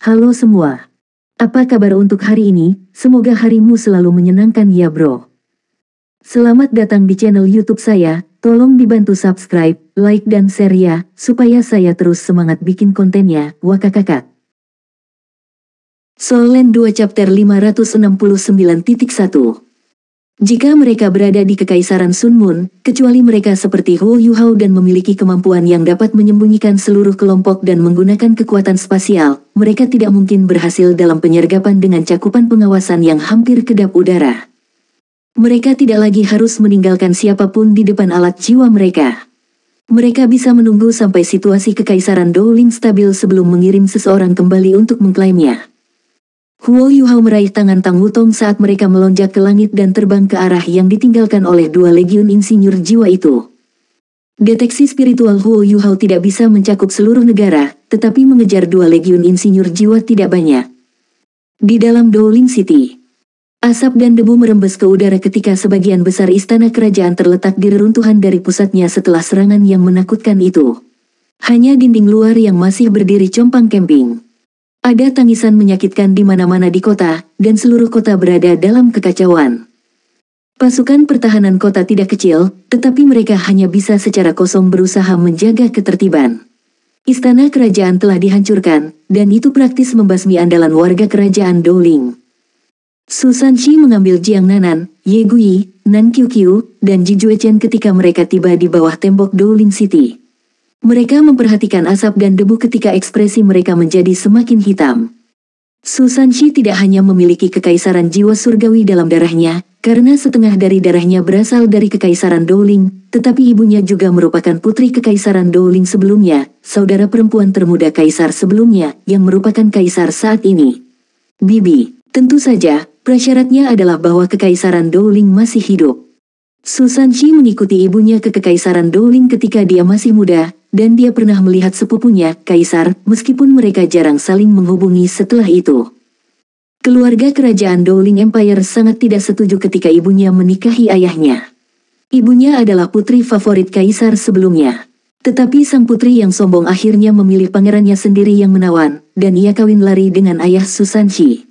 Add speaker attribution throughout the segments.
Speaker 1: Halo semua. Apa kabar untuk hari ini? Semoga harimu selalu menyenangkan ya bro. Selamat datang di channel YouTube saya. Tolong dibantu subscribe, like dan share ya, supaya saya terus semangat bikin kontennya. Wakakakak. Soul Land 2 Chapter 569.1. Jika mereka berada di Kekaisaran Sun Moon, kecuali mereka seperti Huo Yuhao dan memiliki kemampuan yang dapat menyembunyikan seluruh kelompok dan menggunakan kekuatan spasial, mereka tidak mungkin berhasil dalam penyergapan dengan cakupan pengawasan yang hampir kedap udara. Mereka tidak lagi harus meninggalkan siapapun di depan alat jiwa mereka. Mereka bisa menunggu sampai situasi Kekaisaran Dowling stabil sebelum mengirim seseorang kembali untuk mengklaimnya. Huo Yuhao meraih tangan Tang Wutong saat mereka melonjak ke langit dan terbang ke arah yang ditinggalkan oleh dua legiun insinyur jiwa itu. Deteksi spiritual Huo Yuhao tidak bisa mencakup seluruh negara, tetapi mengejar dua legiun insinyur jiwa tidak banyak. Di dalam Dowling City, asap dan debu merembes ke udara ketika sebagian besar istana kerajaan terletak di reruntuhan dari pusatnya setelah serangan yang menakutkan itu. Hanya dinding luar yang masih berdiri compang camping. Ada tangisan menyakitkan di mana-mana di kota, dan seluruh kota berada dalam kekacauan. Pasukan pertahanan kota tidak kecil, tetapi mereka hanya bisa secara kosong berusaha menjaga ketertiban. Istana kerajaan telah dihancurkan, dan itu praktis membasmi andalan warga kerajaan Dowling. Su Sanxi mengambil Jiang Nanan, Ye Gui, Nan Qiuqiu, dan Ji Juechen ketika mereka tiba di bawah tembok Dowling City. Mereka memperhatikan asap dan debu ketika ekspresi mereka menjadi semakin hitam. Su Sanxi tidak hanya memiliki kekaisaran jiwa surgawi dalam darahnya, karena setengah dari darahnya berasal dari Kekaisaran Dowling, tetapi ibunya juga merupakan putri Kekaisaran Dowling sebelumnya, saudara perempuan termuda kaisar sebelumnya, yang merupakan kaisar saat ini. Bibi, tentu saja, prasyaratnya adalah bahwa Kekaisaran Dowling masih hidup. Su Sanxi mengikuti ibunya ke Kekaisaran Dowling ketika dia masih muda, dan dia pernah melihat sepupunya, kaisar, meskipun mereka jarang saling menghubungi setelah itu. Keluarga kerajaan Dowling Empire sangat tidak setuju ketika ibunya menikahi ayahnya. Ibunya adalah putri favorit kaisar sebelumnya. Tetapi sang putri yang sombong akhirnya memilih pangerannya sendiri yang menawan, dan ia kawin lari dengan ayah Su Sanxi.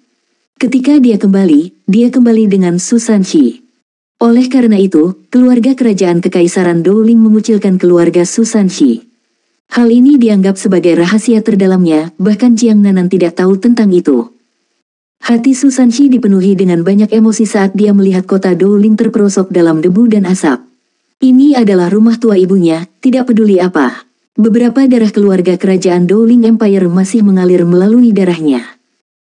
Speaker 1: Ketika dia kembali dengan Su Sanxi. Oleh karena itu, keluarga kerajaan Kekaisaran Dowling mengucilkan keluarga Su Sanxi. Hal ini dianggap sebagai rahasia terdalamnya, bahkan Jiang Nanan tidak tahu tentang itu. Hati Su Sanxi dipenuhi dengan banyak emosi saat dia melihat kota Dowling terperosok dalam debu dan asap. Ini adalah rumah tua ibunya, tidak peduli apa. Beberapa darah keluarga kerajaan Dowling Empire masih mengalir melalui darahnya.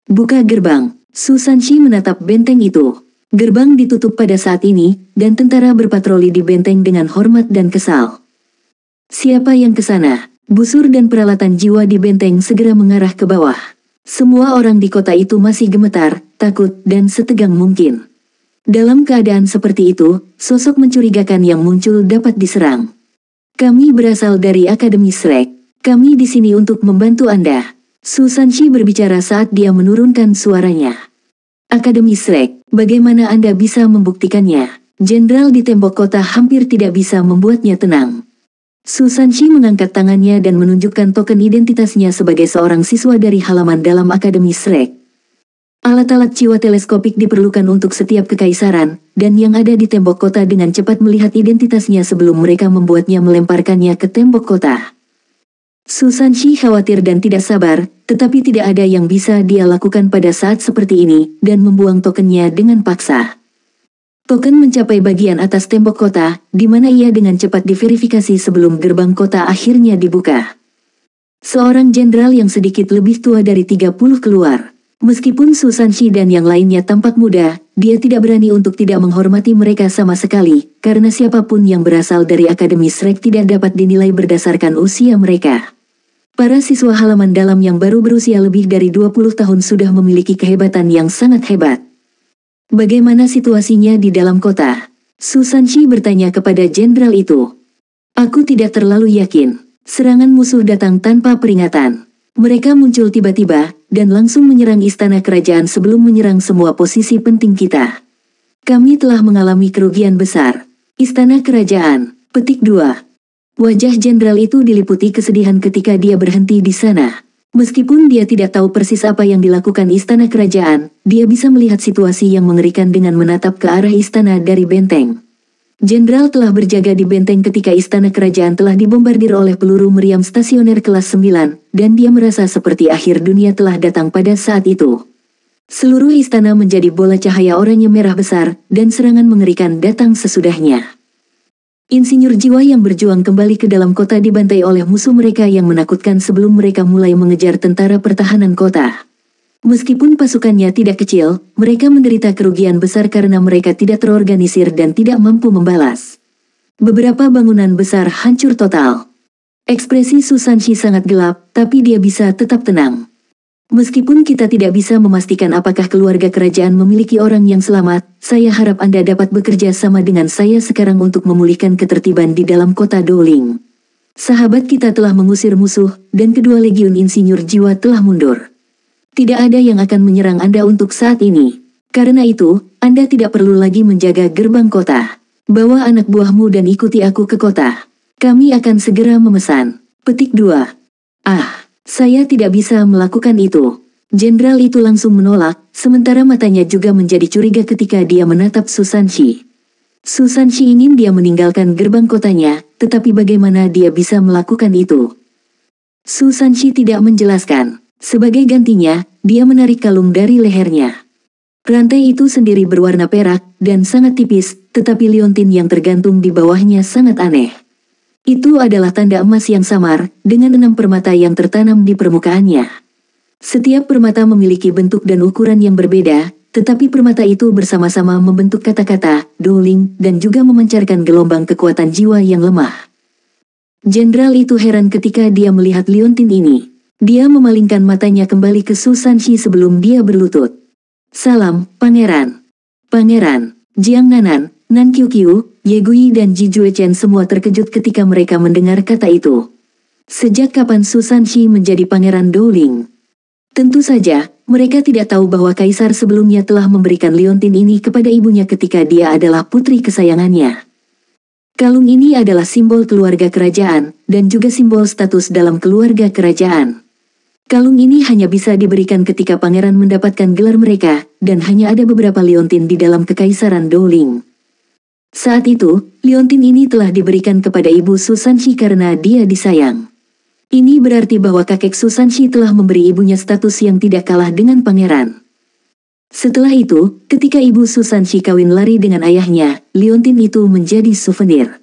Speaker 1: Buka gerbang. Su Sanxi menatap benteng itu. Gerbang ditutup pada saat ini, dan tentara berpatroli di benteng dengan hormat dan kesal. Siapa yang ke sana? Busur dan peralatan jiwa di benteng segera mengarah ke bawah. Semua orang di kota itu masih gemetar, takut, dan setegang mungkin. Dalam keadaan seperti itu, sosok mencurigakan yang muncul dapat diserang. Kami berasal dari Akademi Shrek. Kami di sini untuk membantu Anda. Su Sanxi berbicara saat dia menurunkan suaranya. Akademi Shrek, bagaimana Anda bisa membuktikannya? Jenderal di tembok kota hampir tidak bisa membuatnya tenang. Su Sanxi mengangkat tangannya dan menunjukkan token identitasnya sebagai seorang siswa dari halaman dalam Akademi Shrek. Alat-alat jiwa teleskopik diperlukan untuk setiap kekaisaran, dan yang ada di tembok kota dengan cepat melihat identitasnya sebelum mereka membuatnya melemparkannya ke tembok kota. Su Sanxi khawatir dan tidak sabar, tetapi tidak ada yang bisa dia lakukan pada saat seperti ini, dan membuang tokennya dengan paksa. Token mencapai bagian atas tembok kota, di mana ia dengan cepat diverifikasi sebelum gerbang kota akhirnya dibuka. Seorang jenderal yang sedikit lebih tua dari 30 keluar. Meskipun Su Sanxi dan yang lainnya tampak muda, dia tidak berani untuk tidak menghormati mereka sama sekali, karena siapapun yang berasal dari Akademi Shrek tidak dapat dinilai berdasarkan usia mereka. Para siswa halaman dalam yang baru berusia lebih dari 20 tahun sudah memiliki kehebatan yang sangat hebat. Bagaimana situasinya di dalam kota? Su Sanxi bertanya kepada jenderal itu. Aku tidak terlalu yakin. Serangan musuh datang tanpa peringatan. Mereka muncul tiba-tiba, dan langsung menyerang istana kerajaan sebelum menyerang semua posisi penting kita. Kami telah mengalami kerugian besar. Istana kerajaan. Petik 2. Wajah jenderal itu diliputi kesedihan ketika dia berhenti di sana. Meskipun dia tidak tahu persis apa yang dilakukan istana kerajaan, dia bisa melihat situasi yang mengerikan dengan menatap ke arah istana dari benteng. Jenderal telah berjaga di benteng ketika istana kerajaan telah dibombardir oleh peluru meriam stasioner kelas 9, dan dia merasa seperti akhir dunia telah datang pada saat itu. Seluruh istana menjadi bola cahaya oranye merah besar, dan serangan mengerikan datang sesudahnya. Insinyur jiwa yang berjuang kembali ke dalam kota dibantai oleh musuh mereka yang menakutkan sebelum mereka mulai mengejar tentara pertahanan kota. Meskipun pasukannya tidak kecil, mereka menderita kerugian besar karena mereka tidak terorganisir dan tidak mampu membalas. Beberapa bangunan besar hancur total. Ekspresi Susanshi sangat gelap, tapi dia bisa tetap tenang. Meskipun kita tidak bisa memastikan apakah keluarga kerajaan memiliki orang yang selamat, saya harap Anda dapat bekerja sama dengan saya sekarang untuk memulihkan ketertiban di dalam kota Dowling. Sahabat kita telah mengusir musuh, dan kedua legiun insinyur jiwa telah mundur. Tidak ada yang akan menyerang Anda untuk saat ini. Karena itu, Anda tidak perlu lagi menjaga gerbang kota. Bawa anak buahmu dan ikuti aku ke kota. Kami akan segera memesan. Petik 2. Saya tidak bisa melakukan itu. Jenderal itu langsung menolak, sementara matanya juga menjadi curiga ketika dia menatap Susanshi. Susanshi ingin dia meninggalkan gerbang kotanya, tetapi bagaimana dia bisa melakukan itu? Susanshi tidak menjelaskan. Sebagai gantinya, dia menarik kalung dari lehernya. Rantai itu sendiri berwarna perak, dan sangat tipis, tetapi liontin yang tergantung di bawahnya sangat aneh. Itu adalah tanda emas yang samar, dengan 6 permata yang tertanam di permukaannya. Setiap permata memiliki bentuk dan ukuran yang berbeda, tetapi permata itu bersama-sama membentuk kata-kata, Dowling, dan juga memancarkan gelombang kekuatan jiwa yang lemah. Jenderal itu heran ketika dia melihat liontin ini. Dia memalingkan matanya kembali ke Susanshi sebelum dia berlutut. Salam, Pangeran. Pangeran, Jiang Nanan, Nan Qiuqiu, Ye Gui dan Ji Juechen semua terkejut ketika mereka mendengar kata itu. Sejak kapan Susanshi menjadi Pangeran Dowling? Tentu saja, mereka tidak tahu bahwa kaisar sebelumnya telah memberikan liontin ini kepada ibunya ketika dia adalah putri kesayangannya. Kalung ini adalah simbol keluarga kerajaan, dan juga simbol status dalam keluarga kerajaan. Kalung ini hanya bisa diberikan ketika pangeran mendapatkan gelar mereka, dan hanya ada beberapa liontin di dalam kekaisaran Dowling. Saat itu, liontin ini telah diberikan kepada ibu Susanshi karena dia disayang. Ini berarti bahwa kakek Susanshi telah memberi ibunya status yang tidak kalah dengan pangeran. Setelah itu, ketika ibu Susanshi kawin lari dengan ayahnya, liontin itu menjadi souvenir.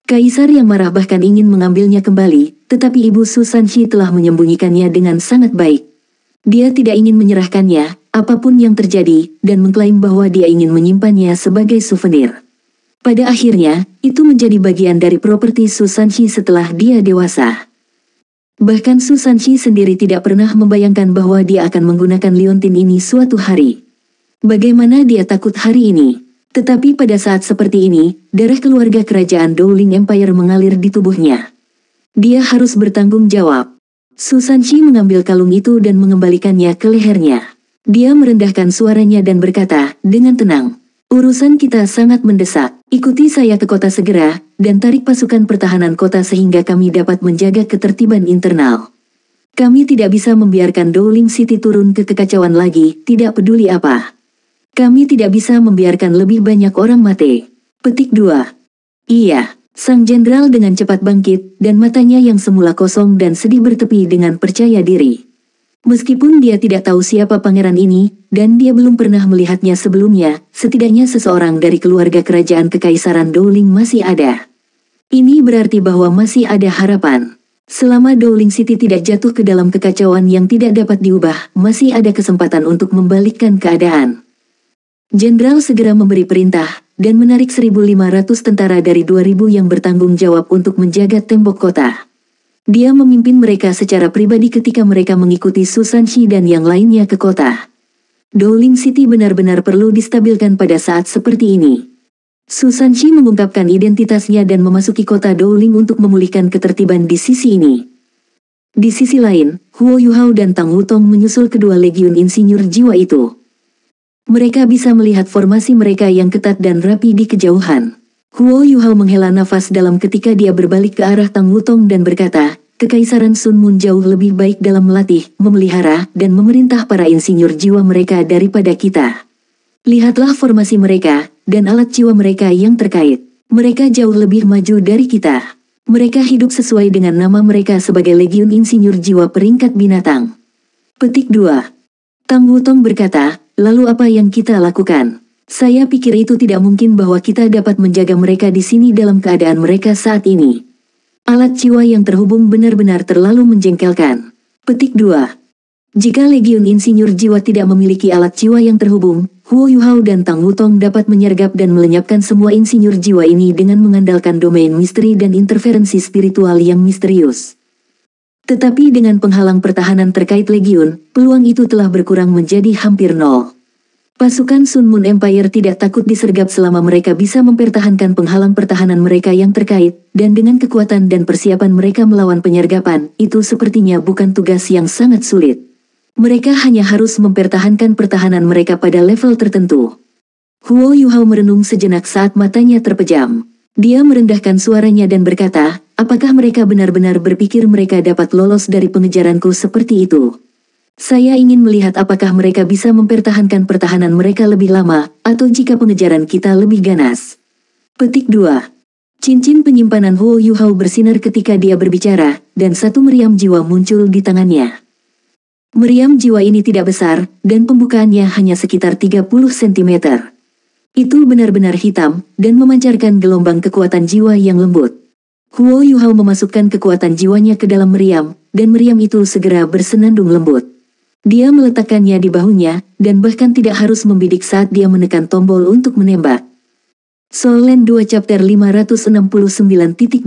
Speaker 1: Kaisar yang marah bahkan ingin mengambilnya kembali, tetapi ibu Susanshi telah menyembunyikannya dengan sangat baik. Dia tidak ingin menyerahkannya, apapun yang terjadi, dan mengklaim bahwa dia ingin menyimpannya sebagai souvenir. Pada akhirnya, itu menjadi bagian dari properti Susanshi setelah dia dewasa. Bahkan Susanshi sendiri tidak pernah membayangkan bahwa dia akan menggunakan liontin ini suatu hari. Bagaimana dia takut hari ini? Tetapi pada saat seperti ini, darah keluarga kerajaan Dowling Empire mengalir di tubuhnya. Dia harus bertanggung jawab. Susanshi mengambil kalung itu dan mengembalikannya ke lehernya. Dia merendahkan suaranya dan berkata, dengan tenang, "Urusan kita sangat mendesak. Ikuti saya ke kota segera, dan tarik pasukan pertahanan kota sehingga kami dapat menjaga ketertiban internal. Kami tidak bisa membiarkan Dowling City turun ke kekacauan lagi, tidak peduli apa. Kami tidak bisa membiarkan lebih banyak orang mati." Petik 2. Iya, sang jenderal dengan cepat bangkit, dan matanya yang semula kosong dan sedih bertepi dengan percaya diri. Meskipun dia tidak tahu siapa pangeran ini, dan dia belum pernah melihatnya sebelumnya, setidaknya seseorang dari keluarga kerajaan kekaisaran Dowling masih ada. Ini berarti bahwa masih ada harapan. Selama Dowling City tidak jatuh ke dalam kekacauan yang tidak dapat diubah, masih ada kesempatan untuk membalikkan keadaan. Jenderal segera memberi perintah, dan menarik 1.500 tentara dari 2.000 yang bertanggung jawab untuk menjaga tembok kota. Dia memimpin mereka secara pribadi ketika mereka mengikuti Susanshi dan yang lainnya ke kota. Dowling City benar-benar perlu distabilkan pada saat seperti ini. Susanshi mengungkapkan identitasnya dan memasuki kota Dowling untuk memulihkan ketertiban di sisi ini. Di sisi lain, Huo Yuhao dan Tang Wutong menyusul kedua legiun insinyur jiwa itu. Mereka bisa melihat formasi mereka yang ketat dan rapi di kejauhan. Huo Yuhao menghela nafas dalam ketika dia berbalik ke arah Tang Wutong dan berkata, Kekaisaran Sun Moon jauh lebih baik dalam melatih, memelihara, dan memerintah para insinyur jiwa mereka daripada kita. Lihatlah formasi mereka, dan alat jiwa mereka yang terkait. Mereka jauh lebih maju dari kita. Mereka hidup sesuai dengan nama mereka sebagai Legiun Insinyur Jiwa Peringkat Binatang. Petik 2. Tang Wutong berkata, lalu apa yang kita lakukan? Saya pikir itu tidak mungkin bahwa kita dapat menjaga mereka di sini dalam keadaan mereka saat ini. Alat jiwa yang terhubung benar-benar terlalu menjengkelkan. Petik 2. Jika Legiun Insinyur Jiwa tidak memiliki alat jiwa yang terhubung, Huo Yuhao dan Tang Wutong dapat menyergap dan melenyapkan semua insinyur jiwa ini dengan mengandalkan domain misteri dan interferensi spiritual yang misterius. Tetapi dengan penghalang pertahanan terkait Legiun, peluang itu telah berkurang menjadi hampir nol. Pasukan Sun Moon Empire tidak takut disergap selama mereka bisa mempertahankan penghalang pertahanan mereka yang terkait, dan dengan kekuatan dan persiapan mereka melawan penyergapan, itu sepertinya bukan tugas yang sangat sulit. Mereka hanya harus mempertahankan pertahanan mereka pada level tertentu. Huo Yuhao merenung sejenak saat matanya terpejam. Dia merendahkan suaranya dan berkata, apakah mereka benar-benar berpikir mereka dapat lolos dari pengejaranku seperti itu? Saya ingin melihat apakah mereka bisa mempertahankan pertahanan mereka lebih lama, atau jika pengejaran kita lebih ganas. Petik 2. Cincin penyimpanan Huo Yuhao bersinar ketika dia berbicara, dan satu meriam jiwa muncul di tangannya. Meriam jiwa ini tidak besar, dan pembukaannya hanya sekitar 30 cm. Itu benar-benar hitam, dan memancarkan gelombang kekuatan jiwa yang lembut. Huo Yuhao memasukkan kekuatan jiwanya ke dalam meriam, dan meriam itu segera bersenandung lembut. Dia meletakkannya di bahunya, dan bahkan tidak harus membidik saat dia menekan tombol untuk menembak. Soul Land 2 Chapter 569.2.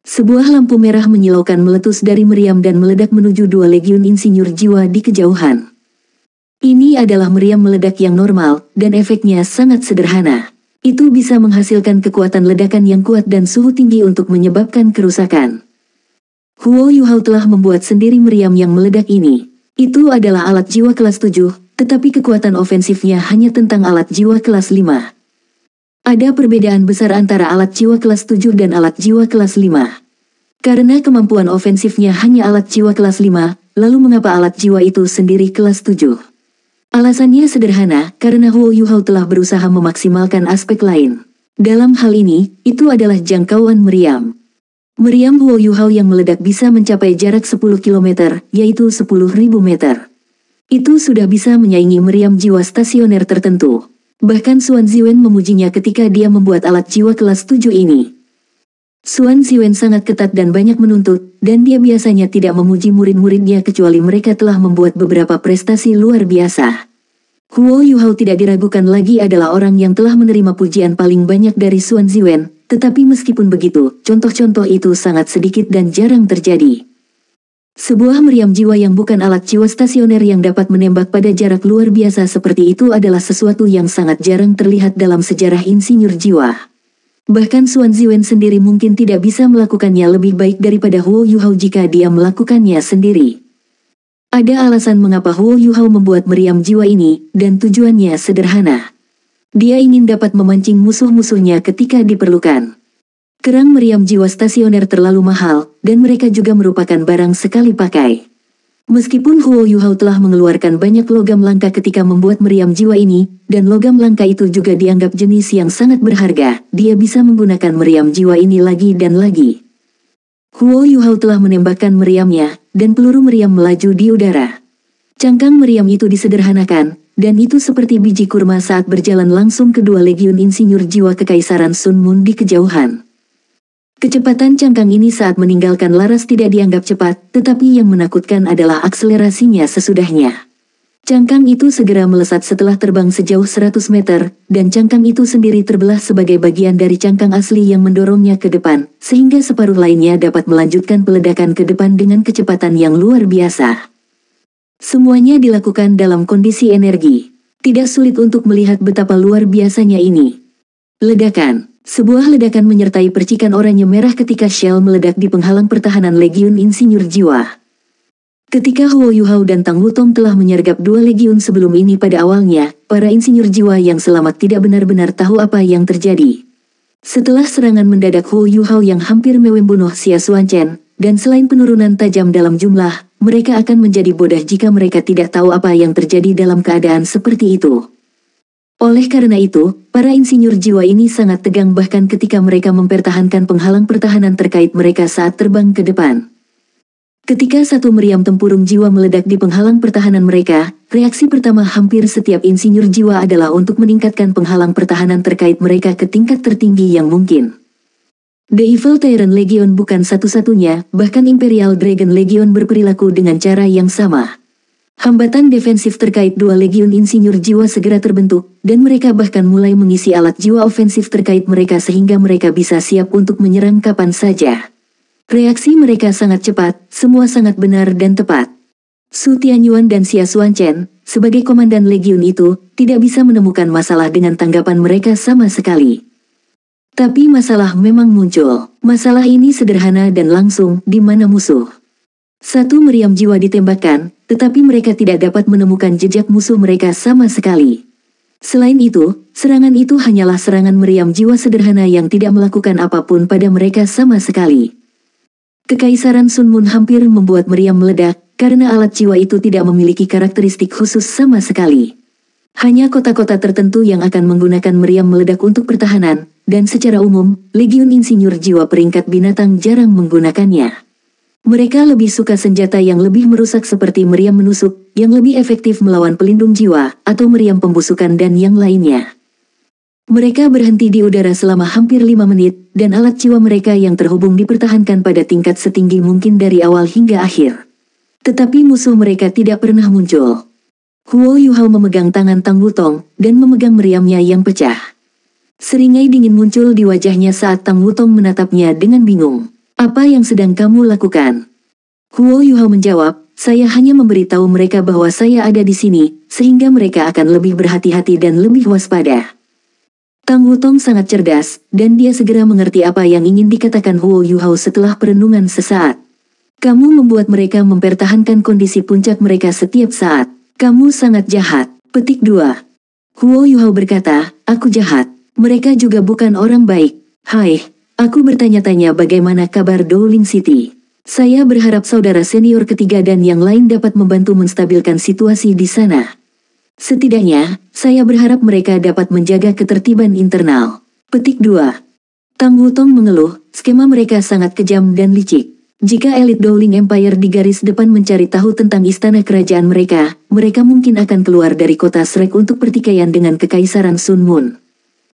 Speaker 1: Sebuah lampu merah menyilaukan meletus dari meriam dan meledak menuju dua legiun insinyur jiwa di kejauhan. Ini adalah meriam meledak yang normal, dan efeknya sangat sederhana. Itu bisa menghasilkan kekuatan ledakan yang kuat dan suhu tinggi untuk menyebabkan kerusakan. Huo Yuhao telah membuat sendiri meriam yang meledak ini. Itu adalah alat jiwa kelas 7, tetapi kekuatan ofensifnya hanya tentang alat jiwa kelas 5. Ada perbedaan besar antara alat jiwa kelas 7 dan alat jiwa kelas 5. Karena kemampuan ofensifnya hanya alat jiwa kelas 5, lalu mengapa alat jiwa itu sendiri kelas 7? Alasannya sederhana, karena Huo Yuhao telah berusaha memaksimalkan aspek lain. Dalam hal ini, itu adalah jangkauan meriam. Meriam Huo Yuhao yang meledak bisa mencapai jarak 10 km, yaitu 10.000 meter. Itu sudah bisa menyaingi meriam jiwa stasioner tertentu. Bahkan Xuan Ziwen memujinya ketika dia membuat alat jiwa kelas 7 ini. Xuan Ziwen sangat ketat dan banyak menuntut, dan dia biasanya tidak memuji murid-muridnya kecuali mereka telah membuat beberapa prestasi luar biasa. Huo Yuhao tidak diragukan lagi adalah orang yang telah menerima pujian paling banyak dari Xuan Ziwen, tetapi meskipun begitu, contoh-contoh itu sangat sedikit dan jarang terjadi. Sebuah meriam jiwa yang bukan alat jiwa stasioner yang dapat menembak pada jarak luar biasa seperti itu adalah sesuatu yang sangat jarang terlihat dalam sejarah insinyur jiwa. Bahkan Xuan Ziwen sendiri mungkin tidak bisa melakukannya lebih baik daripada Huo Yuhao jika dia melakukannya sendiri. Ada alasan mengapa Huo Yuhao membuat meriam jiwa ini, dan tujuannya sederhana. Dia ingin dapat memancing musuh-musuhnya ketika diperlukan. Kerang meriam jiwa stasioner terlalu mahal, dan mereka juga merupakan barang sekali pakai. Meskipun Huo Yuhao telah mengeluarkan banyak logam langka ketika membuat meriam jiwa ini, dan logam langka itu juga dianggap jenis yang sangat berharga, dia bisa menggunakan meriam jiwa ini lagi dan lagi. Huo Yuhao telah menembakkan meriamnya, dan peluru meriam melaju di udara. Cangkang meriam itu disederhanakan, dan itu seperti biji kurma saat berjalan langsung ke dua legiun insinyur jiwa kekaisaran Sun Moon di kejauhan. Kecepatan cangkang ini saat meninggalkan laras tidak dianggap cepat, tetapi yang menakutkan adalah akselerasinya sesudahnya. Cangkang itu segera melesat setelah terbang sejauh 100 meter, dan cangkang itu sendiri terbelah sebagai bagian dari cangkang asli yang mendorongnya ke depan, sehingga separuh lainnya dapat melanjutkan peledakan ke depan dengan kecepatan yang luar biasa. Semuanya dilakukan dalam kondisi energi. Tidak sulit untuk melihat betapa luar biasanya ini. Ledakan. Sebuah ledakan menyertai percikan oranye merah ketika shell meledak di penghalang pertahanan Legiun Insinyur Jiwa. Ketika Huo Yuhao dan Tang Wutong telah menyergap dua legiun sebelum ini pada awalnya, para insinyur jiwa yang selamat tidak benar-benar tahu apa yang terjadi. Setelah serangan mendadak Huo Yuhao yang hampir membunuh Xia Xuanchen, dan selain penurunan tajam dalam jumlah, mereka akan menjadi bodoh jika mereka tidak tahu apa yang terjadi dalam keadaan seperti itu. Oleh karena itu, para insinyur jiwa ini sangat tegang bahkan ketika mereka mempertahankan penghalang pertahanan terkait mereka saat terbang ke depan. Ketika satu meriam tempurung jiwa meledak di penghalang pertahanan mereka, reaksi pertama hampir setiap insinyur jiwa adalah untuk meningkatkan penghalang pertahanan terkait mereka ke tingkat tertinggi yang mungkin. The Evil Tyrant Legion bukan satu-satunya, bahkan Imperial Dragon Legion berperilaku dengan cara yang sama. Hambatan defensif terkait dua legiun insinyur jiwa segera terbentuk, dan mereka bahkan mulai mengisi alat jiwa ofensif terkait mereka sehingga mereka bisa siap untuk menyerang kapan saja. Reaksi mereka sangat cepat, semua sangat benar dan tepat. Su Tianyuan dan Xia Xuanchen, sebagai komandan legiun itu, tidak bisa menemukan masalah dengan tanggapan mereka sama sekali. Tapi masalah memang muncul. Masalah ini sederhana dan langsung, di mana musuh. Satu meriam jiwa ditembakkan, tetapi mereka tidak dapat menemukan jejak musuh mereka sama sekali. Selain itu, serangan itu hanyalah serangan meriam jiwa sederhana yang tidak melakukan apapun pada mereka sama sekali. Kekaisaran Sun Moon hampir membuat meriam meledak, karena alat jiwa itu tidak memiliki karakteristik khusus sama sekali. Hanya kota-kota tertentu yang akan menggunakan meriam meledak untuk pertahanan, dan secara umum, Legiun Insinyur Jiwa peringkat binatang jarang menggunakannya. Mereka lebih suka senjata yang lebih merusak seperti meriam menusuk, yang lebih efektif melawan pelindung jiwa, atau meriam pembusukan dan yang lainnya. Mereka berhenti di udara selama hampir 5 menit, dan alat jiwa mereka yang terhubung dipertahankan pada tingkat setinggi mungkin dari awal hingga akhir. Tetapi musuh mereka tidak pernah muncul. Huo Yuhao memegang tangan Tang Wutong, dan memegang meriamnya yang pecah. Seringai dingin muncul di wajahnya saat Tang Wutong menatapnya dengan bingung. Apa yang sedang kamu lakukan? Huo Yuhao menjawab, saya hanya memberitahu mereka bahwa saya ada di sini, sehingga mereka akan lebih berhati-hati dan lebih waspada. Tang Wutong sangat cerdas, dan dia segera mengerti apa yang ingin dikatakan Huo Yuhao setelah perenungan sesaat. Kamu membuat mereka mempertahankan kondisi puncak mereka setiap saat. Kamu sangat jahat. Petik 2. Huo Yuhao berkata, aku jahat. Mereka juga bukan orang baik. Hai, aku bertanya-tanya bagaimana kabar Dowling City. Saya berharap saudara senior ketiga dan yang lain dapat membantu menstabilkan situasi di sana. Setidaknya, saya berharap mereka dapat menjaga ketertiban internal. Petik 2. Tang Wutong mengeluh, skema mereka sangat kejam dan licik. Jika elit Dowling Empire di garis depan mencari tahu tentang istana kerajaan mereka, mereka mungkin akan keluar dari kota Shrek untuk pertikaian dengan Kekaisaran Sun Moon.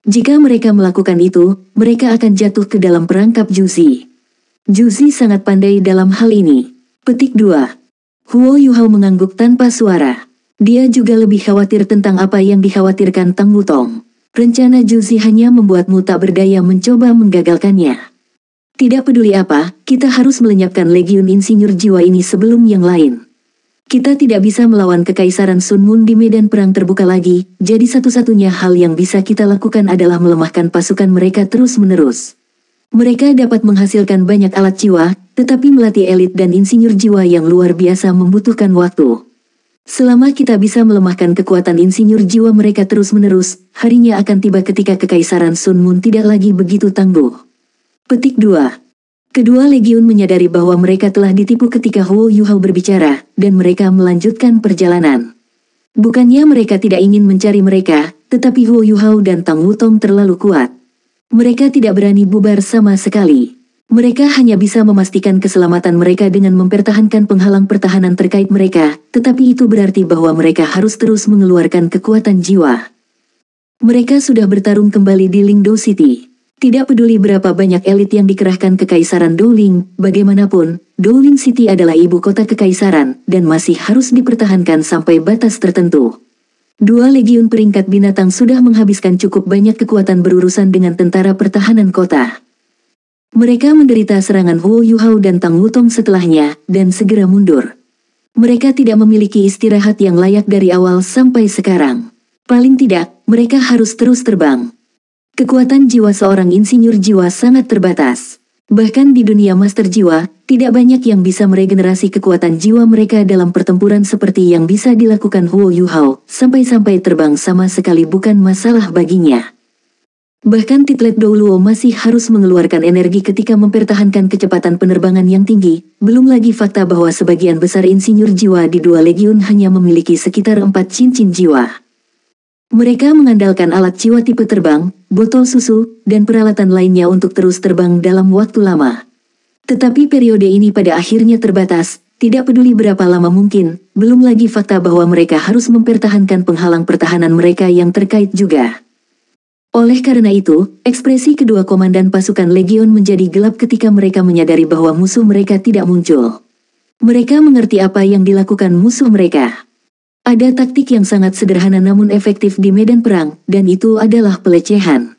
Speaker 1: Jika mereka melakukan itu, mereka akan jatuh ke dalam perangkap Juzi. Juzi sangat pandai dalam hal ini. Petik 2. Huo Yuhao mengangguk tanpa suara. Dia juga lebih khawatir tentang apa yang dikhawatirkan Tang Wutong. Rencana Juzi hanya membuatmu tak berdaya mencoba menggagalkannya. Tidak peduli apa, kita harus melenyapkan Legiun Insinyur Jiwa ini sebelum yang lain. Kita tidak bisa melawan Kekaisaran Sun Moon di medan perang terbuka lagi, jadi satu-satunya hal yang bisa kita lakukan adalah melemahkan pasukan mereka terus-menerus. Mereka dapat menghasilkan banyak alat jiwa, tetapi melatih elit dan insinyur jiwa yang luar biasa membutuhkan waktu. Selama kita bisa melemahkan kekuatan insinyur jiwa mereka terus-menerus, harinya akan tiba ketika Kekaisaran Sun Moon tidak lagi begitu tangguh. Petik 2. Kedua legiun menyadari bahwa mereka telah ditipu ketika Huo Yuhao berbicara, dan mereka melanjutkan perjalanan. Bukannya mereka tidak ingin mencari mereka, tetapi Huo Yuhao dan Tang Wutong terlalu kuat. Mereka tidak berani bubar sama sekali. Mereka hanya bisa memastikan keselamatan mereka dengan mempertahankan penghalang pertahanan terkait mereka, tetapi itu berarti bahwa mereka harus terus mengeluarkan kekuatan jiwa. Mereka sudah bertarung kembali di Lingdou City. Tidak peduli berapa banyak elit yang dikerahkan Kekaisaran Dowling, bagaimanapun, Dowling City adalah ibu kota kekaisaran, dan masih harus dipertahankan sampai batas tertentu. Dua legiun peringkat binatang sudah menghabiskan cukup banyak kekuatan berurusan dengan tentara pertahanan kota. Mereka menderita serangan Huo Yuhao dan Tang Wutong setelahnya, dan segera mundur. Mereka tidak memiliki istirahat yang layak dari awal sampai sekarang. Paling tidak, mereka harus terus terbang. Kekuatan jiwa seorang insinyur jiwa sangat terbatas. Bahkan di dunia master jiwa, tidak banyak yang bisa meregenerasi kekuatan jiwa mereka dalam pertempuran seperti yang bisa dilakukan Huo Yuhao, sampai-sampai terbang sama sekali bukan masalah baginya. Bahkan Titlet Douluo masih harus mengeluarkan energi ketika mempertahankan kecepatan penerbangan yang tinggi, belum lagi fakta bahwa sebagian besar insinyur jiwa di dua legiun hanya memiliki sekitar 4 cincin jiwa. Mereka mengandalkan alat jiwa tipe terbang, botol susu, dan peralatan lainnya untuk terus terbang dalam waktu lama. Tetapi periode ini pada akhirnya terbatas, tidak peduli berapa lama mungkin, belum lagi fakta bahwa mereka harus mempertahankan penghalang pertahanan mereka yang terkait juga. Oleh karena itu, ekspresi kedua komandan pasukan legion menjadi gelap ketika mereka menyadari bahwa musuh mereka tidak muncul. Mereka mengerti apa yang dilakukan musuh mereka. Ada taktik yang sangat sederhana namun efektif di medan perang, dan itu adalah pelecehan.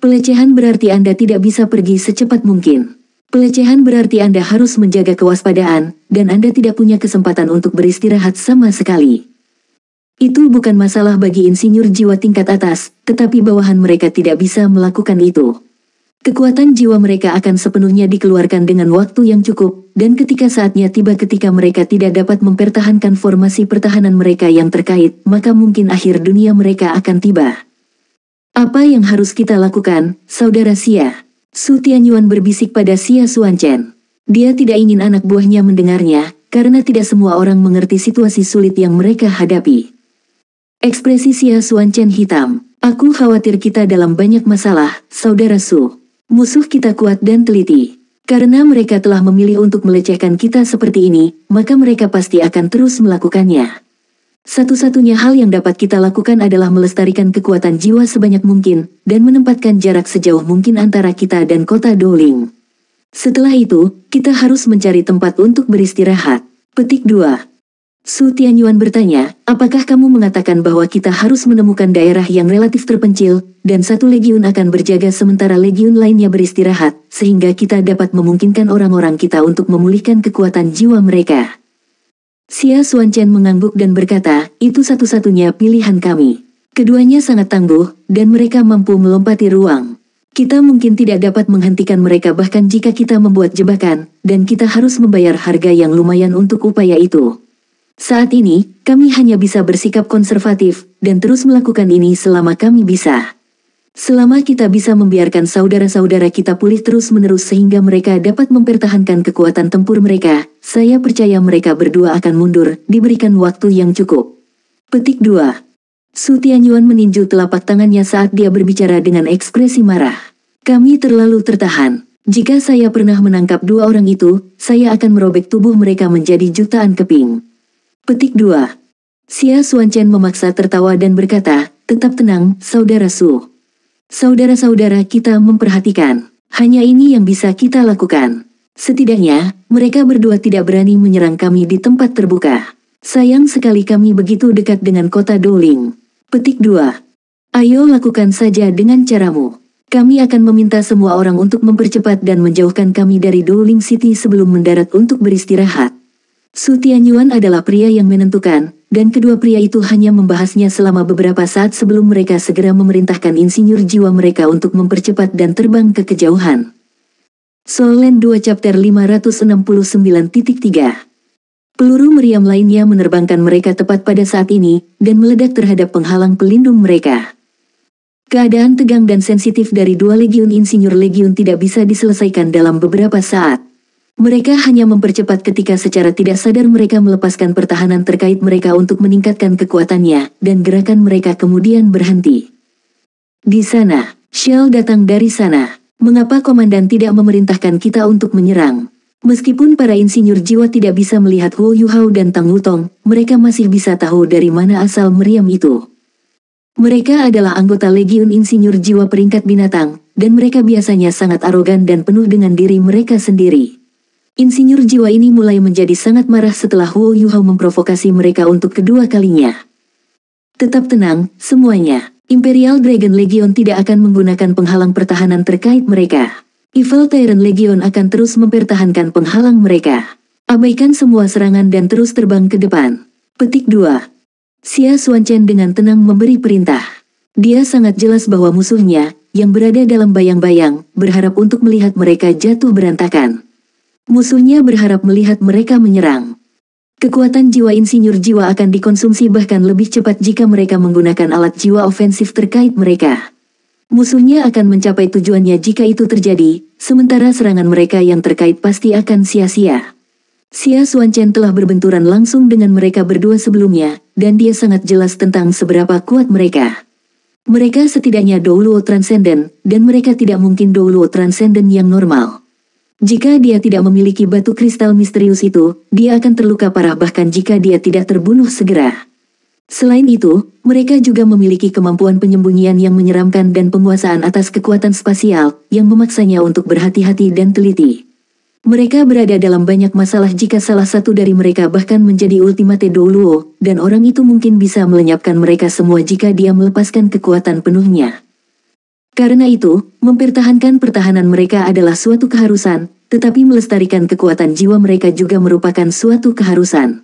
Speaker 1: Pelecehan berarti Anda tidak bisa pergi secepat mungkin. Pelecehan berarti Anda harus menjaga kewaspadaan, dan Anda tidak punya kesempatan untuk beristirahat sama sekali. Itu bukan masalah bagi insinyur jiwa tingkat atas, tetapi bawahan mereka tidak bisa melakukan itu. Kekuatan jiwa mereka akan sepenuhnya dikeluarkan dengan waktu yang cukup, dan ketika saatnya tiba ketika mereka tidak dapat mempertahankan formasi pertahanan mereka yang terkait, maka mungkin akhir dunia mereka akan tiba. Apa yang harus kita lakukan, Saudara Xia? Su Tianyuan berbisik pada Xia Xuanchen. Dia tidak ingin anak buahnya mendengarnya, karena tidak semua orang mengerti situasi sulit yang mereka hadapi. Ekspresi Xia Xuanchen hitam. Aku khawatir kita dalam banyak masalah, Saudara Su. Musuh kita kuat dan teliti. Karena mereka telah memilih untuk melecehkan kita seperti ini, maka mereka pasti akan terus melakukannya. Satu-satunya hal yang dapat kita lakukan adalah melestarikan kekuatan jiwa sebanyak mungkin, dan menempatkan jarak sejauh mungkin antara kita dan kota Douling. Setelah itu, kita harus mencari tempat untuk beristirahat. Petik 2. Su Tianyuan bertanya, apakah kamu mengatakan bahwa kita harus menemukan daerah yang relatif terpencil, dan satu legiun akan berjaga sementara legiun lainnya beristirahat, sehingga kita dapat memungkinkan orang-orang kita untuk memulihkan kekuatan jiwa mereka? Xia Xuanchen mengangguk dan berkata, itu satu-satunya pilihan kami. Keduanya sangat tangguh, dan mereka mampu melompati ruang. Kita mungkin tidak dapat menghentikan mereka bahkan jika kita membuat jebakan, dan kita harus membayar harga yang lumayan untuk upaya itu. Saat ini, kami hanya bisa bersikap konservatif, dan terus melakukan ini selama kami bisa. Selama kita bisa membiarkan saudara-saudara kita pulih terus-menerus sehingga mereka dapat mempertahankan kekuatan tempur mereka, saya percaya mereka berdua akan mundur, diberikan waktu yang cukup. Petik 2. Su Tianyuan meninju telapak tangannya saat dia berbicara dengan ekspresi marah. Kami terlalu tertahan. Jika saya pernah menangkap dua orang itu, saya akan merobek tubuh mereka menjadi jutaan keping. Petik 2. Xia Xuanchen memaksa tertawa dan berkata, tetap tenang, Saudara Su. Saudara-saudara kita memperhatikan. Hanya ini yang bisa kita lakukan. Setidaknya, mereka berdua tidak berani menyerang kami di tempat terbuka. Sayang sekali kami begitu dekat dengan kota Douling. Petik 2. Ayo lakukan saja dengan caramu. Kami akan meminta semua orang untuk mempercepat dan menjauhkan kami dari Douling City sebelum mendarat untuk beristirahat. Su Tianyuan adalah pria yang menentukan, dan kedua pria itu hanya membahasnya selama beberapa saat sebelum mereka segera memerintahkan insinyur jiwa mereka untuk mempercepat dan terbang ke kejauhan. Soul Land 2 Chapter 569.3. Peluru meriam lainnya menerbangkan mereka tepat pada saat ini, dan meledak terhadap penghalang pelindung mereka. Keadaan tegang dan sensitif dari dua legiun insinyur legiun tidak bisa diselesaikan dalam beberapa saat. Mereka hanya mempercepat ketika secara tidak sadar mereka melepaskan pertahanan terkait mereka untuk meningkatkan kekuatannya, dan gerakan mereka kemudian berhenti. Di sana, Shell datang dari sana. Mengapa komandan tidak memerintahkan kita untuk menyerang? Meskipun para insinyur jiwa tidak bisa melihat Huo Yuhao dan Tang Wutong, mereka masih bisa tahu dari mana asal meriam itu. Mereka adalah anggota Legiun Insinyur Jiwa peringkat binatang, dan mereka biasanya sangat arogan dan penuh dengan diri mereka sendiri. Insinyur jiwa ini mulai menjadi sangat marah setelah Huo Yuhao memprovokasi mereka untuk kedua kalinya. Tetap tenang, semuanya. Imperial Dragon Legion tidak akan menggunakan penghalang pertahanan terkait mereka. Evil Tyrant Legion akan terus mempertahankan penghalang mereka. Abaikan semua serangan dan terus terbang ke depan. Petik 2. Xia Xuanchen dengan tenang memberi perintah. Dia sangat jelas bahwa musuhnya, yang berada dalam bayang-bayang, berharap untuk melihat mereka jatuh berantakan. Musuhnya berharap melihat mereka menyerang. Kekuatan jiwa insinyur jiwa akan dikonsumsi bahkan lebih cepat jika mereka menggunakan alat jiwa ofensif terkait mereka. Musuhnya akan mencapai tujuannya jika itu terjadi, sementara serangan mereka yang terkait pasti akan sia-sia. Xia Xuanchen telah berbenturan langsung dengan mereka berdua sebelumnya, dan dia sangat jelas tentang seberapa kuat mereka. Mereka setidaknya Douluo Transcendent, dan mereka tidak mungkin Douluo Transcendent yang normal. Jika dia tidak memiliki batu kristal misterius itu, dia akan terluka parah bahkan jika dia tidak terbunuh segera. Selain itu, mereka juga memiliki kemampuan penyembunyian yang menyeramkan dan penguasaan atas kekuatan spasial, yang memaksanya untuk berhati-hati dan teliti. Mereka berada dalam banyak masalah jika salah satu dari mereka bahkan menjadi Ultimate Douluo, dan orang itu mungkin bisa melenyapkan mereka semua jika dia melepaskan kekuatan penuhnya. Karena itu, mempertahankan pertahanan mereka adalah suatu keharusan, tetapi melestarikan kekuatan jiwa mereka juga merupakan suatu keharusan.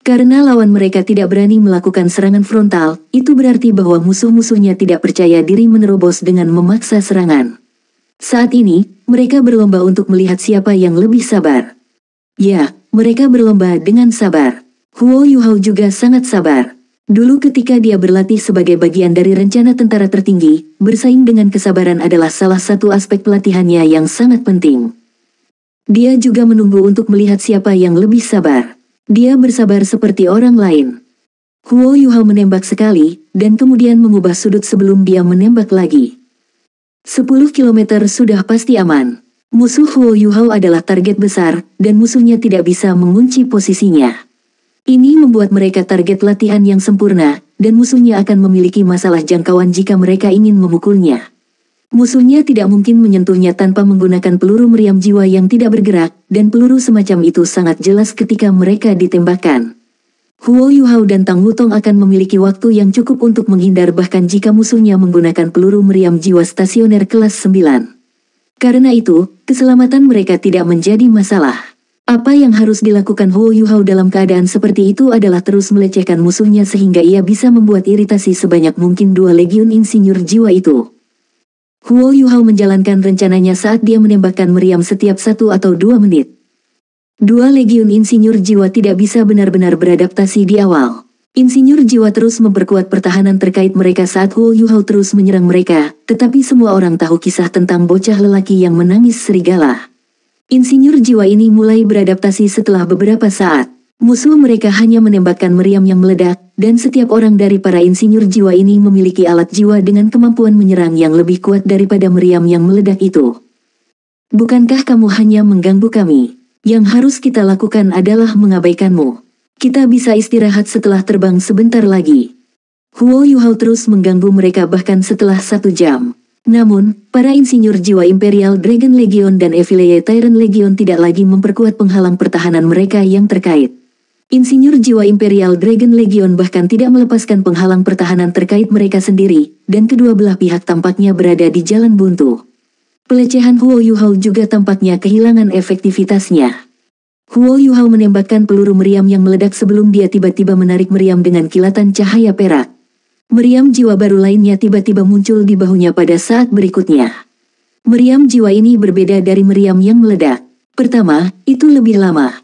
Speaker 1: Karena lawan mereka tidak berani melakukan serangan frontal, itu berarti bahwa musuh-musuhnya tidak percaya diri menerobos dengan memaksa serangan. Saat ini, mereka berlomba untuk melihat siapa yang lebih sabar. Ya, mereka berlomba dengan sabar. Huo Yuhao juga sangat sabar. Dulu ketika dia berlatih sebagai bagian dari rencana tentara tertinggi, bersaing dengan kesabaran adalah salah satu aspek pelatihannya yang sangat penting. Dia juga menunggu untuk melihat siapa yang lebih sabar. Dia bersabar seperti orang lain. Huo Yuhao menembak sekali, dan kemudian mengubah sudut sebelum dia menembak lagi. 10 km sudah pasti aman. Musuh Huo Yuhao adalah target besar, dan musuhnya tidak bisa mengunci posisinya. Ini membuat mereka target latihan yang sempurna, dan musuhnya akan memiliki masalah jangkauan jika mereka ingin memukulnya. Musuhnya tidak mungkin menyentuhnya tanpa menggunakan peluru meriam jiwa yang tidak bergerak, dan peluru semacam itu sangat jelas ketika mereka ditembakkan. Huo Yuhao dan Tang Wutong akan memiliki waktu yang cukup untuk menghindar bahkan jika musuhnya menggunakan peluru meriam jiwa stasioner kelas 9. Karena itu, keselamatan mereka tidak menjadi masalah. Apa yang harus dilakukan Huo Yuhao dalam keadaan seperti itu adalah terus melecehkan musuhnya sehingga ia bisa membuat iritasi sebanyak mungkin 2 legiun insinyur jiwa itu. Huo Yuhao menjalankan rencananya saat dia menembakkan meriam setiap 1 atau 2 menit. 2 legiun insinyur jiwa tidak bisa benar-benar beradaptasi di awal. Insinyur jiwa terus memperkuat pertahanan terkait mereka saat Huo Yuhao terus menyerang mereka, tetapi semua orang tahu kisah tentang bocah lelaki yang menangis serigala. Insinyur jiwa ini mulai beradaptasi setelah beberapa saat. Musuh mereka hanya menembakkan meriam yang meledak, dan setiap orang dari para insinyur jiwa ini memiliki alat jiwa dengan kemampuan menyerang yang lebih kuat daripada meriam yang meledak itu. Bukankah kamu hanya mengganggu kami? Yang harus kita lakukan adalah mengabaikanmu. Kita bisa istirahat setelah terbang sebentar lagi. Huo Yuhao terus mengganggu mereka bahkan setelah 1 jam. Namun, para insinyur jiwa Imperial Dragon Legion dan Evil Tyrant Legion tidak lagi memperkuat penghalang pertahanan mereka yang terkait. Insinyur jiwa Imperial Dragon Legion bahkan tidak melepaskan penghalang pertahanan terkait mereka sendiri, dan kedua belah pihak tampaknya berada di jalan buntu. Pelecehan Huo Yuhao juga tampaknya kehilangan efektivitasnya. Huo Yuhao menembakkan peluru meriam yang meledak sebelum dia tiba-tiba menarik meriam dengan kilatan cahaya perak. Meriam jiwa baru lainnya tiba-tiba muncul di bahunya pada saat berikutnya. Meriam jiwa ini berbeda dari meriam yang meledak. Pertama, itu lebih lama.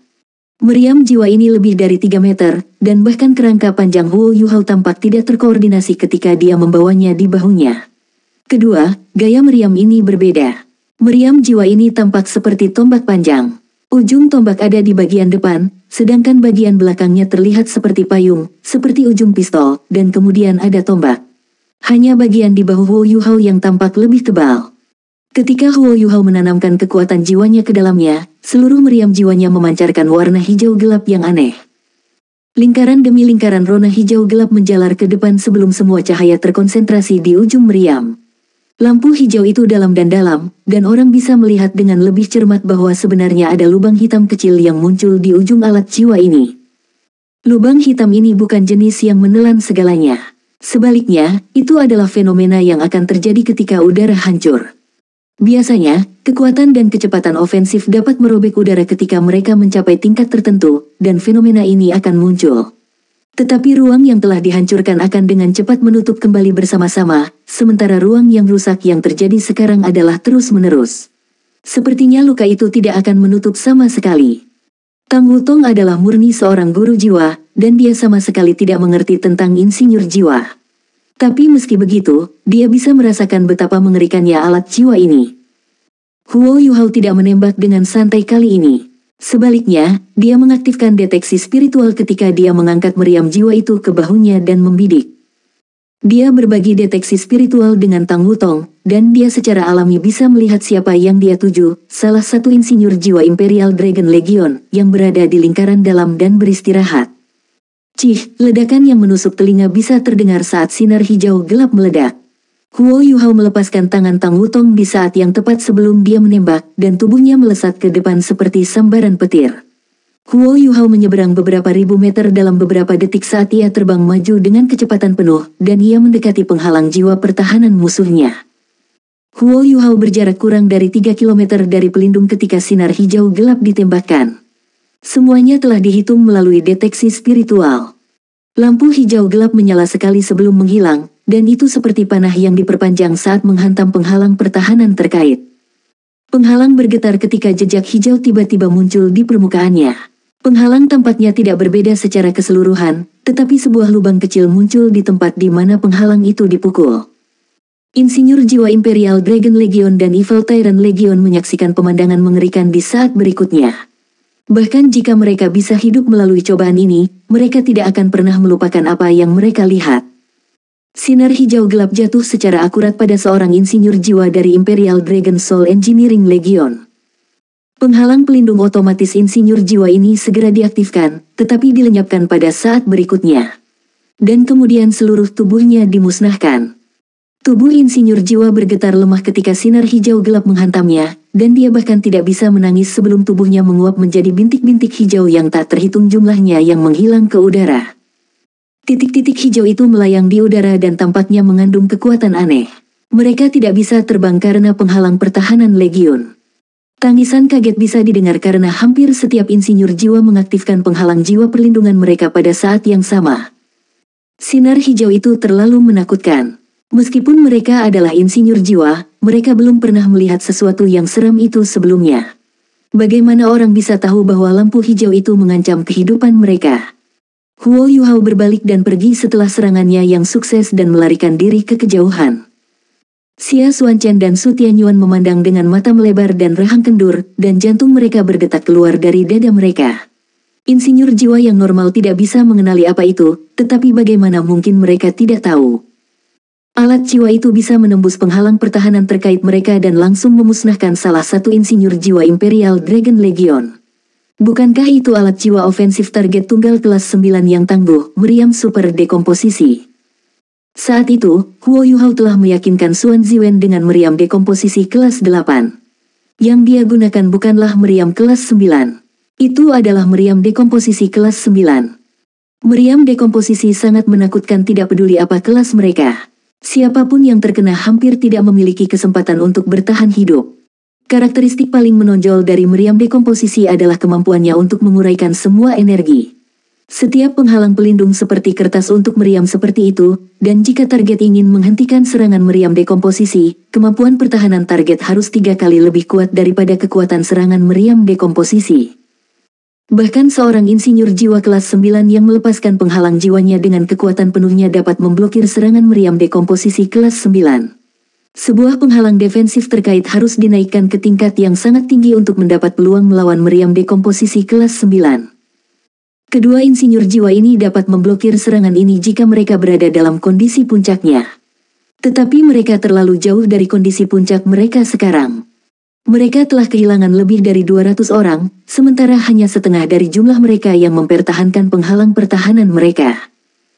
Speaker 1: Meriam jiwa ini lebih dari 3 meter, dan bahkan kerangka panjang Huo Yuhao tampak tidak terkoordinasi ketika dia membawanya di bahunya. Kedua, gaya meriam ini berbeda. Meriam jiwa ini tampak seperti tombak panjang. Ujung tombak ada di bagian depan, sedangkan bagian belakangnya terlihat seperti payung, seperti ujung pistol, dan kemudian ada tombak. Hanya bagian di bahu Huo Yuhao yang tampak lebih tebal. Ketika Huo Yuhao menanamkan kekuatan jiwanya ke dalamnya, seluruh meriam jiwanya memancarkan warna hijau gelap yang aneh. Lingkaran demi lingkaran rona hijau gelap menjalar ke depan sebelum semua cahaya terkonsentrasi di ujung meriam. Lampu hijau itu dalam, dan orang bisa melihat dengan lebih cermat bahwa sebenarnya ada lubang hitam kecil yang muncul di ujung alat jiwa ini. Lubang hitam ini bukan jenis yang menelan segalanya. Sebaliknya, itu adalah fenomena yang akan terjadi ketika udara hancur. Biasanya, kekuatan dan kecepatan ofensif dapat merobek udara ketika mereka mencapai tingkat tertentu, dan fenomena ini akan muncul. Tetapi ruang yang telah dihancurkan akan dengan cepat menutup kembali bersama-sama, sementara ruang yang rusak yang terjadi sekarang adalah terus-menerus. Sepertinya luka itu tidak akan menutup sama sekali. Tang Wutong adalah murni seorang guru jiwa, dan dia sama sekali tidak mengerti tentang insinyur jiwa. Tapi meski begitu, dia bisa merasakan betapa mengerikannya alat jiwa ini. Huo Yuhao tidak menembak dengan santai kali ini. Sebaliknya, dia mengaktifkan deteksi spiritual ketika dia mengangkat meriam jiwa itu ke bahunya dan membidik. Dia berbagi deteksi spiritual dengan Tang Wutong, dan dia secara alami bisa melihat siapa yang dia tuju, salah satu insinyur jiwa Imperial Dragon Legion, yang berada di lingkaran dalam dan beristirahat. Cih, ledakan yang menusuk telinga bisa terdengar saat sinar hijau gelap meledak. Huo Yuhao melepaskan tangan Tang Wutong di saat yang tepat sebelum dia menembak, dan tubuhnya melesat ke depan seperti sambaran petir. Huo Yuhao menyeberang beberapa ribu meter dalam beberapa detik saat ia terbang maju dengan kecepatan penuh, dan ia mendekati penghalang jiwa pertahanan musuhnya. Huo Yuhao berjarak kurang dari 3 km dari pelindung ketika sinar hijau gelap ditembakkan. Semuanya telah dihitung melalui deteksi spiritual. Lampu hijau gelap menyala sekali sebelum menghilang, dan itu seperti panah yang diperpanjang saat menghantam penghalang pertahanan terkait. Penghalang bergetar ketika jejak hijau tiba-tiba muncul di permukaannya. Penghalang tampaknya tidak berbeda secara keseluruhan, tetapi sebuah lubang kecil muncul di tempat di mana penghalang itu dipukul. Insinyur jiwa Imperial Dragon Legion dan Evil Tyrant Legion menyaksikan pemandangan mengerikan di saat berikutnya. Bahkan jika mereka bisa hidup melalui cobaan ini, mereka tidak akan pernah melupakan apa yang mereka lihat. Sinar hijau gelap jatuh secara akurat pada seorang insinyur jiwa dari Imperial Dragon Soul Engineering Legion. Penghalang pelindung otomatis insinyur jiwa ini segera diaktifkan, tetapi dilenyapkan pada saat berikutnya. Dan kemudian seluruh tubuhnya dimusnahkan. Tubuh insinyur jiwa bergetar lemah ketika sinar hijau gelap menghantamnya, dan dia bahkan tidak bisa menangis sebelum tubuhnya menguap menjadi bintik-bintik hijau yang tak terhitung jumlahnya yang menghilang ke udara. Titik-titik hijau itu melayang di udara dan tampaknya mengandung kekuatan aneh. Mereka tidak bisa terbang karena penghalang pertahanan Legion. Tangisan kaget bisa didengar karena hampir setiap insinyur jiwa mengaktifkan penghalang jiwa perlindungan mereka pada saat yang sama. Sinar hijau itu terlalu menakutkan. Meskipun mereka adalah insinyur jiwa, mereka belum pernah melihat sesuatu yang seram itu sebelumnya. Bagaimana orang bisa tahu bahwa lampu hijau itu mengancam kehidupan mereka? Huo Yuhao berbalik dan pergi setelah serangannya yang sukses dan melarikan diri ke kejauhan. Xia Xuanchen dan Su Tianyuan memandang dengan mata melebar dan rahang kendur, dan jantung mereka berdetak keluar dari dada mereka. Insinyur jiwa yang normal tidak bisa mengenali apa itu, tetapi bagaimana mungkin mereka tidak tahu? Alat jiwa itu bisa menembus penghalang pertahanan terkait mereka dan langsung memusnahkan salah satu insinyur jiwa Imperial Dragon Legion. Bukankah itu alat jiwa ofensif target tunggal kelas 9 yang tangguh, meriam super dekomposisi? Saat itu, Huo Yuhao telah meyakinkan Xuan Ziwen dengan meriam dekomposisi kelas 8. Yang dia gunakan bukanlah meriam kelas 9. Itu adalah meriam dekomposisi kelas 9. Meriam dekomposisi sangat menakutkan tidak peduli apa kelas mereka. Siapapun yang terkena hampir tidak memiliki kesempatan untuk bertahan hidup. Karakteristik paling menonjol dari meriam dekomposisi adalah kemampuannya untuk menguraikan semua energi. Setiap penghalang pelindung seperti kertas untuk meriam seperti itu, dan jika target ingin menghentikan serangan meriam dekomposisi, kemampuan pertahanan target harus 3 kali lebih kuat daripada kekuatan serangan meriam dekomposisi. Bahkan seorang insinyur jiwa kelas 9 yang melepaskan penghalang jiwanya dengan kekuatan penuhnya dapat memblokir serangan meriam dekomposisi kelas 9. Sebuah penghalang defensif terkait harus dinaikkan ke tingkat yang sangat tinggi untuk mendapat peluang melawan meriam dekomposisi kelas 9. Kedua insinyur jiwa ini dapat memblokir serangan ini jika mereka berada dalam kondisi puncaknya. Tetapi mereka terlalu jauh dari kondisi puncak mereka sekarang. Mereka telah kehilangan lebih dari 200 orang, sementara hanya setengah dari jumlah mereka yang mempertahankan penghalang pertahanan mereka.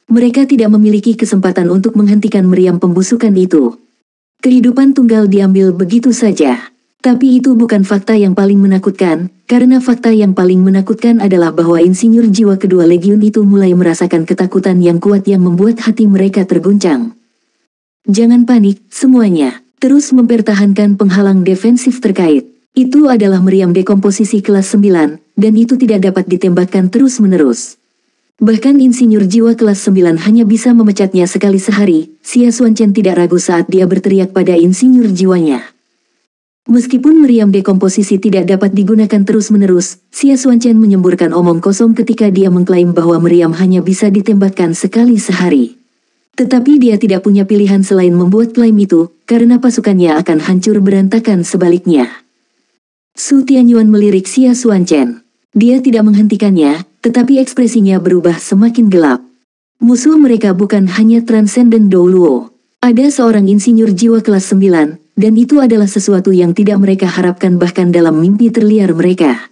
Speaker 1: Mereka tidak memiliki kesempatan untuk menghentikan meriam pembusukan itu. Kehidupan tunggal diambil begitu saja. Tapi itu bukan fakta yang paling menakutkan, karena fakta yang paling menakutkan adalah bahwa insinyur jiwa kedua Legion itu mulai merasakan ketakutan yang kuat yang membuat hati mereka terguncang. Jangan panik, semuanya. Terus mempertahankan penghalang defensif terkait. Itu adalah meriam dekomposisi kelas 9, dan itu tidak dapat ditembakkan terus-menerus. Bahkan insinyur jiwa kelas 9 hanya bisa memecatnya sekali sehari. Xia Xuanchen tidak ragu saat dia berteriak pada insinyur jiwanya. Meskipun meriam dekomposisi tidak dapat digunakan terus-menerus, Xia Xuanchen menyemburkan omong kosong ketika dia mengklaim bahwa meriam hanya bisa ditembakkan sekali sehari. Tetapi dia tidak punya pilihan selain membuat klaim itu, karena pasukannya akan hancur berantakan sebaliknya. Su Tianyuan melirik Xia Xuanchen. Dia tidak menghentikannya, tetapi ekspresinya berubah semakin gelap. Musuh mereka bukan hanya Transcendent Douluo. Ada seorang insinyur jiwa kelas 9, dan itu adalah sesuatu yang tidak mereka harapkan bahkan dalam mimpi terliar mereka.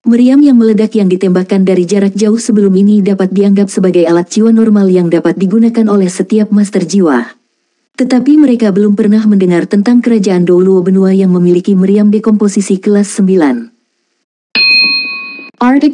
Speaker 1: Meriam yang meledak yang ditembakkan dari jarak jauh sebelum ini dapat dianggap sebagai alat jiwa normal yang dapat digunakan oleh setiap master jiwa. Tetapi mereka belum pernah mendengar tentang kerajaan Douluo benua yang memiliki meriam dekomposisi kelas 9. Artikel